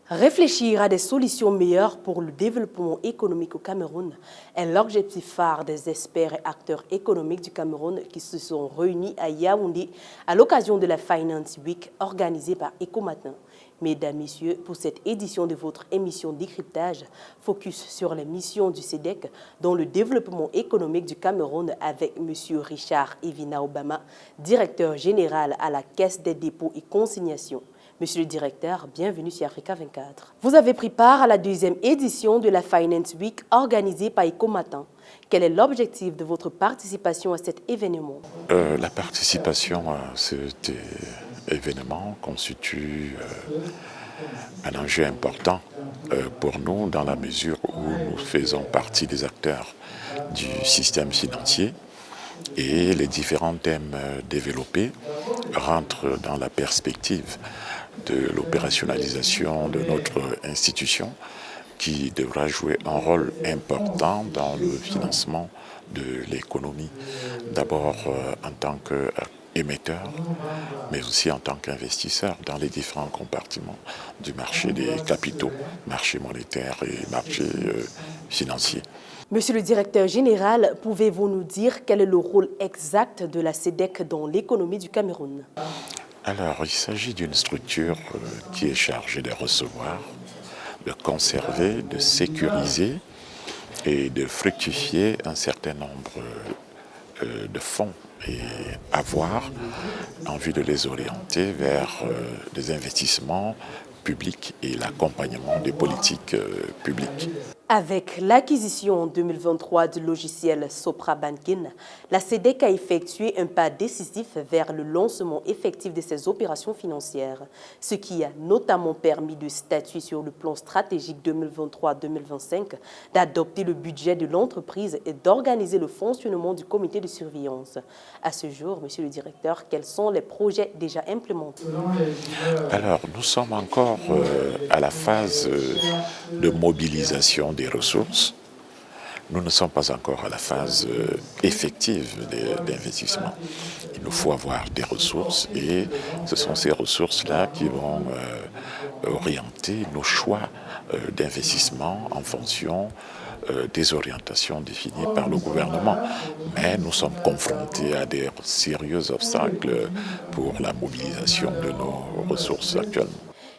Réfléchir à des solutions meilleures pour le développement économique au Cameroun est l'objectif phare des experts et acteurs économiques du Cameroun qui se sont réunis à Yaoundé à l'occasion de la Finance Week organisée par Ecomatin. Mesdames, Messieurs, pour cette édition de votre émission Décryptage, focus sur les missions du SEDEC dans le développement économique du Cameroun avec M. Richard Evina Obama, directeur général à la Caisse des dépôts et consignations. Monsieur le directeur, bienvenue sur Africa 24. Vous avez pris part à la deuxième édition de la Finance Week organisée par Ecomatin. Quel est l'objectif de votre participation à cet événement? La participation à cet événement constitue un enjeu important pour nous dans la mesure où nous faisons partie des acteurs du système financier et les différents thèmes développés rentrent dans la perspective de l'opérationnalisation de notre institution qui devra jouer un rôle important dans le financement de l'économie, d'abord en tant qu'émetteur, mais aussi en tant qu'investisseur dans les différents compartiments du marché des capitaux, marché monétaire et marché financier. Monsieur le directeur général, pouvez-vous nous dire quel est le rôle exact de la SEDEC dans l'économie du Cameroun? Alors, il s'agit d'une structure qui est chargée de recevoir, de conserver, de sécuriser et de fructifier un certain nombre de fonds et avoirs en vue de les orienter vers des investissements publics et l'accompagnement des politiques publiques. Avec l'acquisition en 2023 du logiciel Sopra Banking, la SEDEC a effectué un pas décisif vers le lancement effectif de ses opérations financières, ce qui a notamment permis de statuer sur le plan stratégique 2023-2025, d'adopter le budget de l'entreprise et d'organiser le fonctionnement du comité de surveillance. À ce jour, monsieur le directeur, quels sont les projets déjà implémentés? Alors, nous sommes encore à la phase de mobilisation des ressources. Nous ne sommes pas encore à la phase effective d'investissement. Il nous faut avoir des ressources et ce sont ces ressources-là qui vont orienter nos choix d'investissement en fonction des orientations définies par le gouvernement. Mais nous sommes confrontés à des sérieux obstacles pour la mobilisation de nos ressources actuellement.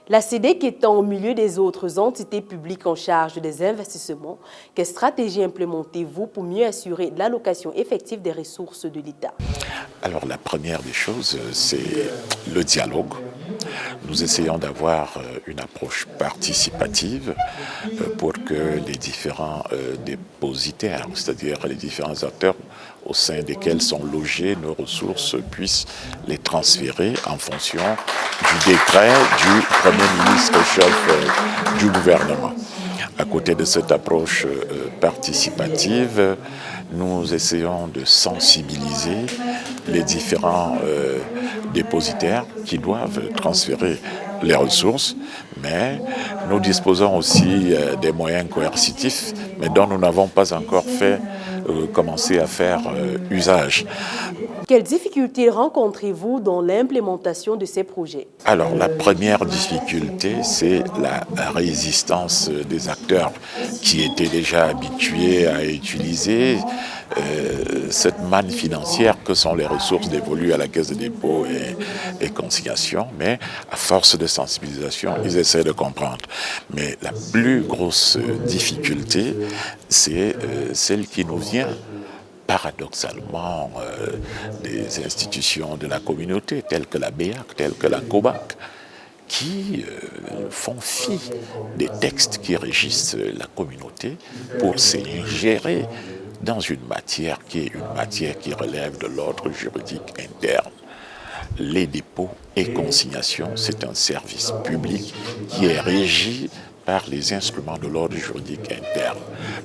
La SEDEC étant au milieu des autres entités publiques en charge des investissements, quelle stratégie implémentez-vous pour mieux assurer l'allocation effective des ressources de l'État? Alors la première des choses, c'est le dialogue. Nous essayons d'avoir une approche participative pour que les différents dépositaires, c'est-à-dire les différents acteurs au sein desquels sont logées nos ressources, puissent les transférer en fonction du décret du Premier ministre chef du gouvernement. À côté de cette approche participative, nous essayons de sensibiliser les différents dépositaires qui doivent transférer les ressources, mais nous disposons aussi des moyens coercitifs, mais dont nous n'avons pas encore commencé à faire usage. Quelles difficultés rencontrez-vous dans l'implémentation de ces projets? Alors, la première difficulté, c'est la résistance des acteurs qui étaient déjà habitués à utiliser cette manne financière que sont les ressources dévolues à la Caisse de dépôt et consignation, mais à force de sensibilisation, ils essaient de comprendre. Mais la plus grosse difficulté, c'est celle qui nous vient paradoxalement des institutions de la communauté, telles que la BEAC, telles que la COBAC, qui font fi des textes qui régissent la communauté pour s'ingérer dans une matière qui relève de l'ordre juridique interne. Les dépôts et consignations, c'est un service public qui est régi par les instruments de l'ordre juridique interne.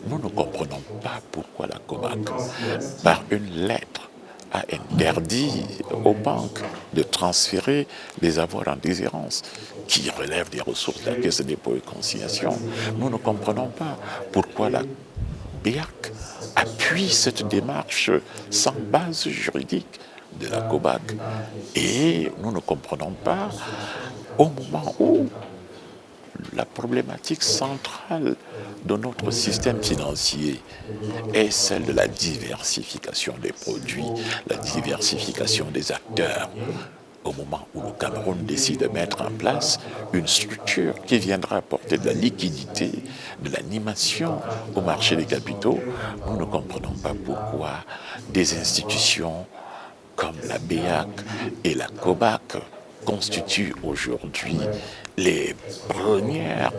Nous ne comprenons pas pourquoi la COMAC, par une lettre, a interdit aux banques de transférer les avoirs en déshérence qui relèvent des ressources de la Caisse de dépôt et consignation. Nous ne comprenons pas pourquoi la BEAC appuie cette démarche sans base juridique de la COBAC. Et nous ne comprenons pas, au moment où la problématique centrale de notre système financier est celle de la diversification des produits, la diversification des acteurs. Au moment où le Cameroun décide de mettre en place une structure qui viendra apporter de la liquidité, de l'animation au marché des capitaux, nous ne comprenons pas pourquoi des institutions comme la BEAC et la COBAC constituent aujourd'hui les premières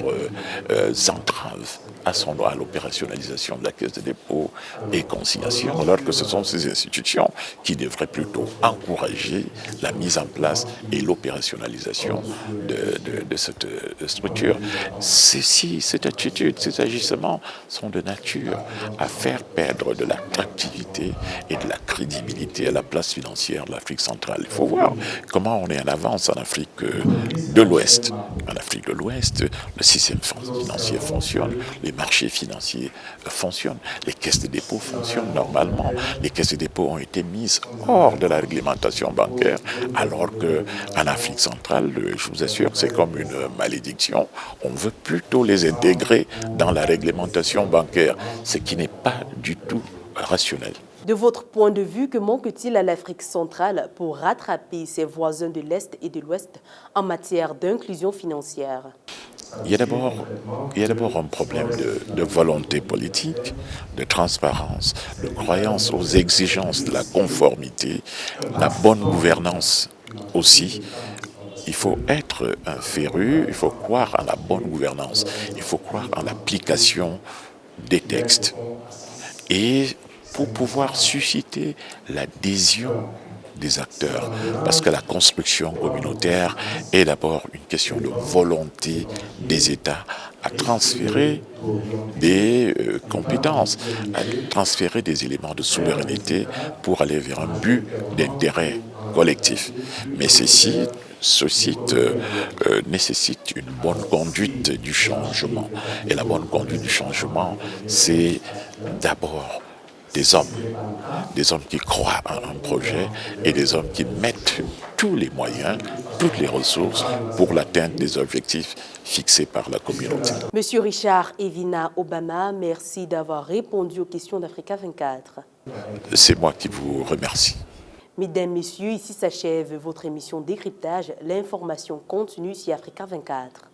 entraves à l'opérationnalisation de la Caisse de dépôt et consignation, alors que ce sont ces institutions qui devraient plutôt encourager la mise en place et l'opérationnalisation de cette structure. Cette attitude, ces agissements sont de nature à faire perdre de l'attractivité et de la crédibilité à la place financière de l'Afrique centrale. Il faut voir comment on est en avance en Afrique de l'Ouest. En Afrique de l'Ouest, le système financier fonctionne, les marchés financiers fonctionnent, les caisses de dépôt fonctionnent normalement. Les caisses de dépôt ont été mises hors de la réglementation bancaire, alors qu'en Afrique centrale, je vous assure, c'est comme une malédiction. On veut plutôt les intégrer dans la réglementation bancaire, ce qui n'est pas du tout rationnel. De votre point de vue, que manque-t-il à l'Afrique centrale pour rattraper ses voisins de l'Est et de l'Ouest en matière d'inclusion financière? Il y a d'abord un problème de volonté politique, de transparence, de croyance aux exigences de la conformité, la bonne gouvernance aussi. Il faut être un féru, il faut croire en la bonne gouvernance, il faut croire en l'application des textes. Et pour pouvoir susciter l'adhésion des acteurs, parce que la construction communautaire est d'abord une question de volonté des États à transférer des compétences, à transférer des éléments de souveraineté pour aller vers un but d'intérêt collectif. Mais ceci nécessite une bonne conduite du changement. Et la bonne conduite du changement, c'est d'abord des hommes qui croient en un projet et des hommes qui mettent tous les moyens, toutes les ressources pour l'atteinte des objectifs fixés par la communauté. Monsieur Richard Evina Obama, merci d'avoir répondu aux questions d'Africa 24. C'est moi qui vous remercie. Mesdames, Messieurs, ici s'achève votre émission Décryptage. L'information continue sur Africa 24.